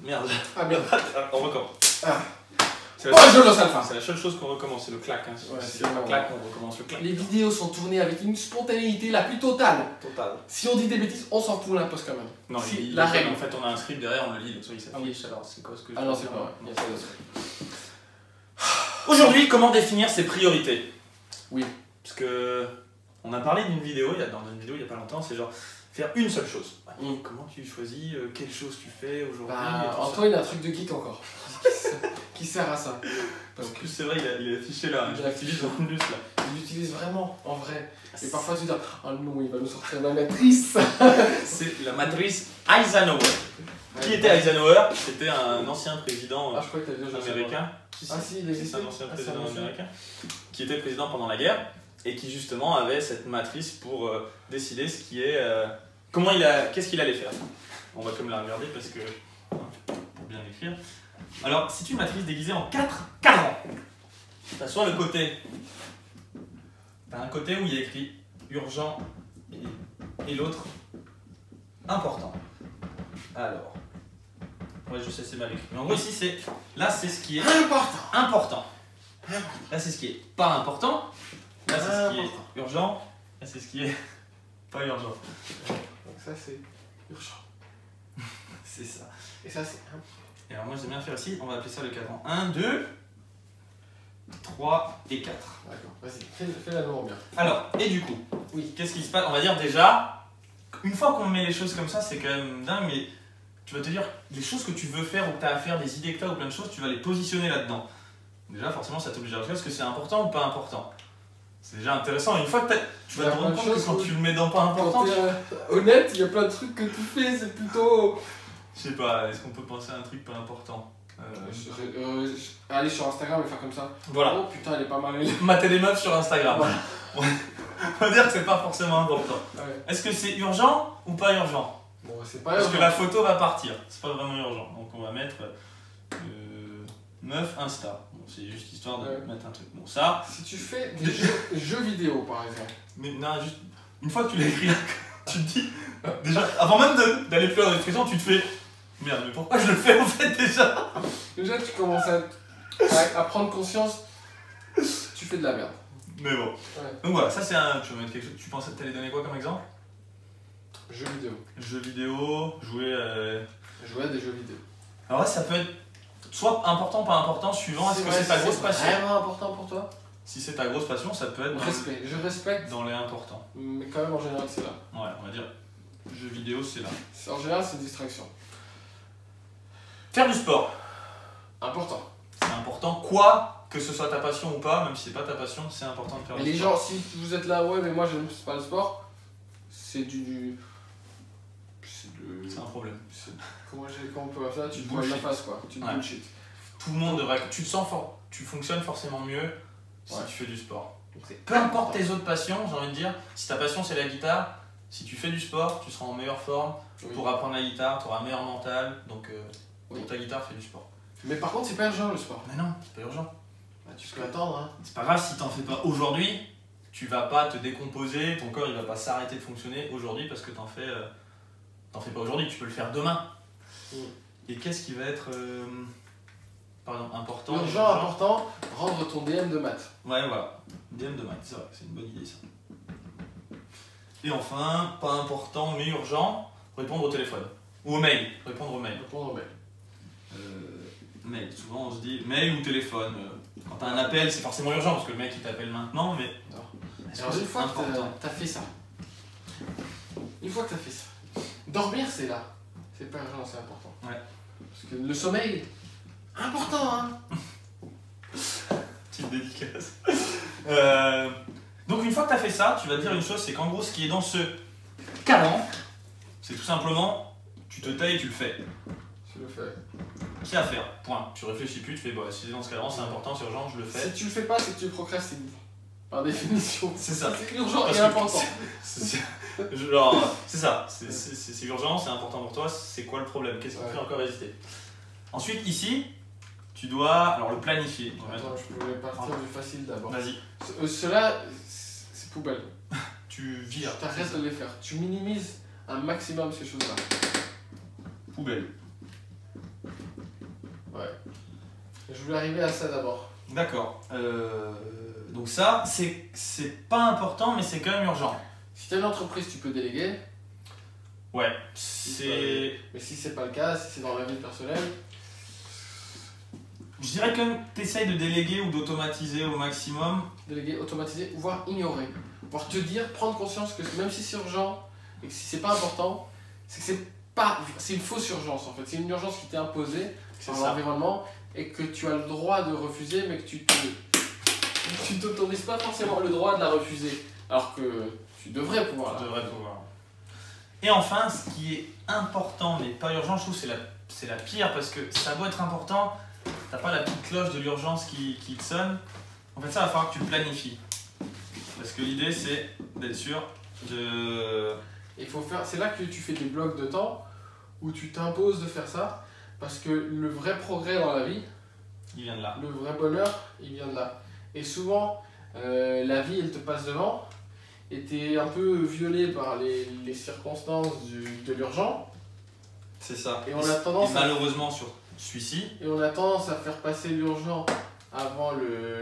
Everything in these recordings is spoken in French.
Merde. Ah merde. On recommence. Ah. C'est Je lance alpha. la seule chose qu'on recommence, c'est le clac. Hein. Ouais, Si c'est on bon. claque, on recommence le clac. Les vidéos sont tournées avec une spontanéité la plus totale. Total. Si on dit des bêtises, on s'en fout, on l'impose quand même. Non, Si, il la la règle. En fait, on a un script derrière, on le lit, donc ça il s'affiche. Ah oui. Alors, c'est quoi ce que je Ah peux non, dire c'est pas vrai. Il y a ça aussi. Aujourd'hui, comment définir ses priorités? Oui. Parce que on a parlé d'une vidéo, dans une vidéo il n'y a pas longtemps, c'est genre faire une seule chose. Comment tu choisis quelle chose tu fais aujourd'hui et tout ça. Antoine, il a un truc de geek encore. qui sert à ça. Parce que c'est vrai, il est affiché là, Il je est l'utilise en plus là. Il l'utilise vraiment, en vrai. Et parfois tu dis, oh non, il va nous sortir la matrice. C'est la matrice Eisenhower. Qui était Eisenhower? C'était un ancien président Ah, je crois que t'as dit américain. Ah si, il existe. C'est un ancien président américain qui était président pendant la guerre et qui justement avait cette matrice pour décider ce qui est qu'est-ce qu'il allait faire. On va comme la regarder parce que pour bien l'écrire. Alors c'est une matrice déguisée en 4 cadrans. T'as soit le côté, t'as un côté où il y a écrit urgent et l'autre important. Alors, ouais je sais c'est mal écrit. Mais en gros ici c'est ce qui est important. Là c'est ce qui est pas important. Là c'est ce qui est urgent. Là c'est ce qui est pas urgent. Donc ça c'est urgent. C'est ça. Et ça c'est... Et alors moi j'aime bien faire ici, on va appeler ça le cadran 1, 2, 3 et 4. D'accord, vas-y, fais-la nous bien. Alors, et du coup, oui, qu'est-ce qui se passe? On va dire déjà, une fois qu'on met les choses comme ça, c'est quand même dingue, mais tu vas te dire, les choses que tu veux faire ou que tu as à faire, des idées que tu as ou plein de choses, tu vas les positionner là-dedans. Déjà, forcément, ça t'oblige à réfléchir, est-ce que c'est important ou pas important? C'est déjà intéressant, une fois que tu vas te rendre compte que quand tu le mets dans pas important... Honnête, il y a plein de trucs que tu fais, c'est plutôt... Je sais pas, est-ce qu'on peut penser à un truc pas important? Aller sur Instagram et faire comme ça. Voilà. Oh putain, elle est pas mal. Mater des meufs sur Instagram. Voilà. On va dire que c'est pas forcément important. Ouais. Est-ce que c'est urgent ou pas urgent? Bon, c'est pas Parce urgent. que la photo va partir, c'est pas vraiment urgent. Donc on va mettre meuf Insta. Bon, c'est juste histoire de mettre un truc. Bon, ça. Si tu fais des jeux vidéo par exemple. Mais non, juste une fois que tu l'as écrit, tu te dis, déjà, avant même d'aller plus dans l'expression, tu te fais. Merde, mais pourquoi je le fais en fait déjà? Déjà, tu commences à prendre conscience, tu fais de la merde. Mais bon. Ouais. Donc voilà, ça c'est un. Tu vas mettre quelque chose. Tu pensais que t'allais donner quoi comme exemple? Jeux vidéo. Jeux vidéo, jouer. Jouer à des jeux vidéo. Alors là, ça peut être soit important, pas important, suivant est-ce que c'est ta grosse passion. C'est vraiment important pour toi? Si c'est ta grosse passion, ça peut être. Respect. Je respecte. Dans les importants. Mais quand même, en général, c'est là. Ouais, on va dire. Jeux vidéo, c'est là. En général, c'est une distraction. Faire du sport. Important. C'est important, quoi que ce soit ta passion ou pas, même si c'est pas ta passion, c'est important de faire Mais du les sport. gens, si vous êtes là, ouais, mais moi, j'aime pas le sport, c'est du. C'est un problème. Comment on peut faire ça? Tu te bullshit. la face, quoi. Tu te Ouais. bullshit. Tout le monde devrait. Tu te sens fort. Tu fonctionnes forcément mieux si Ouais. tu fais du sport. Donc, c'est Peu importe tes autres passions, j'ai envie de dire, si ta passion c'est la guitare, si tu fais du sport, tu seras en meilleure forme. Oui. Pour apprendre la guitare, tu auras un meilleur mental. Donc, Oui. pour ta guitare, fais du sport. Mais par contre, c'est pas urgent le sport. Mais non, c'est pas urgent. Bah, tu peux attendre, hein. C'est pas grave si t'en fais pas aujourd'hui, tu vas pas te décomposer, ton corps il va pas s'arrêter de fonctionner aujourd'hui parce que t'en fais pas aujourd'hui, tu peux le faire demain. Et qu'est-ce qui va être par exemple important? Urgent, important, rendre ton DM de maths. Ouais, voilà. DM de maths, c'est vrai, c'est une bonne idée ça. Et enfin, pas important mais urgent, répondre au téléphone. Ou au mail, répondre au mail. Répondre au mail. Mail, souvent on se dit mail ou téléphone. Quand t'as un appel, c'est forcément urgent parce que le mec il t'appelle maintenant, mais. Alors, une fois que t'as fait ça, dormir c'est là. C'est pas urgent, c'est important. Ouais. Parce que le sommeil, important, hein. Petite dédicace. Donc une fois que tu as fait ça, tu vas te dire une chose, c'est qu'en gros ce qui est dans ce cadran, c'est tout simplement, tu te tais et tu le fais. Tu le fais. C'est à faire, point. Tu réfléchis plus, tu fais, bah, si c'est dans ce cadran, c'est important, c'est urgent, je le fais. Si tu le fais pas, c'est que tu procrastines. Par définition. C'est ça. C'est urgent Parce et que important. Genre, c'est ça, c'est urgent, c'est important pour toi, c'est quoi le problème? Qu'est-ce qui te fait encore hésiter? Ensuite, ici, tu dois alors le planifier. Attends, je voulais partir du facile d'abord. Vas-y. Ceux-là, c'est poubelle. Tu vires. T'arrêtes de les faire. Tu minimises un maximum ces choses-là. Poubelle. Ouais. Je voulais arriver à ça d'abord. D'accord. Donc ça, c'est pas important, mais c'est quand même urgent. Si tu as une entreprise, tu peux déléguer. Ouais, c'est... Mais si c'est pas le cas, si c'est dans la vie personnelle... Je dirais que tu essayes de déléguer ou d'automatiser au maximum. Déléguer, automatiser, voire ignorer. Voire te dire, prendre conscience que même si c'est urgent et que si c'est pas important, c'est que c'est une fausse urgence en fait. C'est une urgence qui t'est imposée par l'environnement et que tu as le droit de refuser, mais que tu t'autorises pas forcément le droit de la refuser. Alors que tu devrais pouvoir. Et enfin, ce qui est important mais pas urgent, je trouve que c'est la pire parce que ça doit être important. T'as pas la petite cloche de l'urgence qui te sonne. En fait, ça va falloir que tu le planifies. Parce que l'idée, c'est d'être sûr de... C'est là que tu fais des blocs de temps où tu t'imposes de faire ça. Parce que le vrai progrès dans la vie, il vient de là. Le vrai bonheur, il vient de là. Et souvent, la vie, elle te passe devant. Et t'es un peu violé par les circonstances de l'urgent. C'est ça. Et on a tendance malheureusement sur celui-ci. Et on a tendance à faire passer l'urgent avant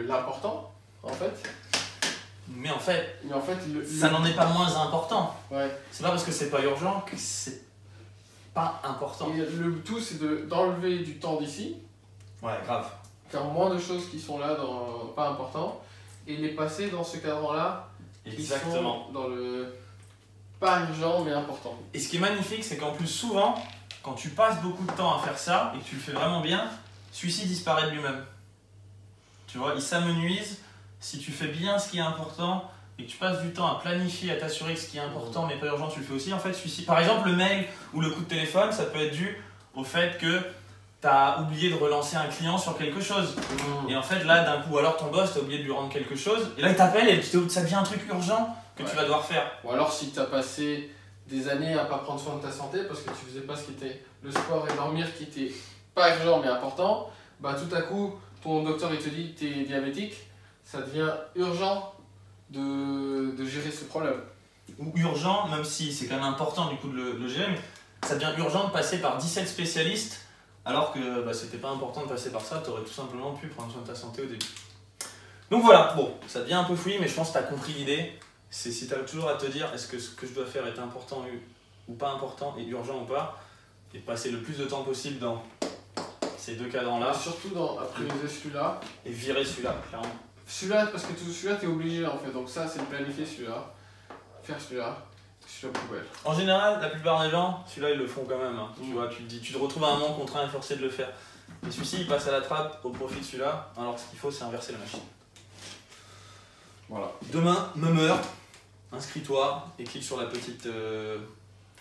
l'important, en fait. Mais en fait, ça n'en est pas moins important. Ouais. C'est pas parce que c'est pas urgent que c'est pas important. Et le tout, c'est d'enlever du temps d'ici. Ouais, grave. Car moins de choses qui sont là, pas important, et les passer dans ce cadre-là. Exactement. Qui sont dans le pas urgent mais important. Et ce qui est magnifique, c'est qu'en plus souvent, quand tu passes beaucoup de temps à faire ça et que tu le fais vraiment bien, celui-ci disparaît de lui-même. Tu vois, il s'amenuise. Si tu fais bien ce qui est important et que tu passes du temps à planifier, à t'assurer que ce qui est important mais pas urgent, tu le fais aussi. En fait, celui-ci, par exemple, le mail ou le coup de téléphone, ça peut être dû au fait que tu as oublié de relancer un client sur quelque chose. Et en fait, là, d'un coup, alors ton boss, tu as oublié de lui rendre quelque chose. Et là, il t'appelle et ça devient un truc urgent que tu vas devoir faire. Ou alors, si tu as passé des années à pas prendre soin de ta santé parce que tu faisais pas ce qui était le sport et dormir qui était pas urgent mais important, bah tout à coup, ton docteur il te dit que tu es diabétique, ça devient urgent de gérer ce problème. Ou urgent, même si c'est quand même important du coup de le gérer, mais ça devient urgent de passer par 17 spécialistes alors que c'était pas important de passer par ça, tu aurais tout simplement pu prendre soin de ta santé au début. Donc voilà, bon, ça devient un peu fouillis, mais je pense que tu as compris l'idée. C'est si tu as toujours à te dire est-ce que ce que je dois faire est important ou pas important et urgent ou pas, et passer le plus de temps possible dans ces deux cadrans-là. Surtout à prioriser celui-là. Et virer celui-là, clairement. Celui-là, parce que celui-là, tu es obligé en fait, donc ça c'est de planifier celui-là, faire celui-là poubelle. En général, la plupart des gens, celui-là ils le font quand même. Hein. Tu vois, tu te retrouves à un moment contraint et forcé de le faire. Et celui-ci il passe à la trappe au profit de celui-là, alors ce qu'il faut c'est inverser la machine. Voilà. Demain, même heure, inscris-toi et clique sur la petite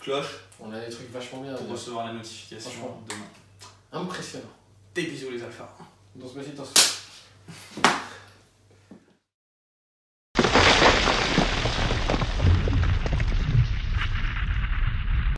cloche. On a des trucs vachement bien pour recevoir la notification demain. Impressionnant. Des bisous les alphas. Dans ce petit instant.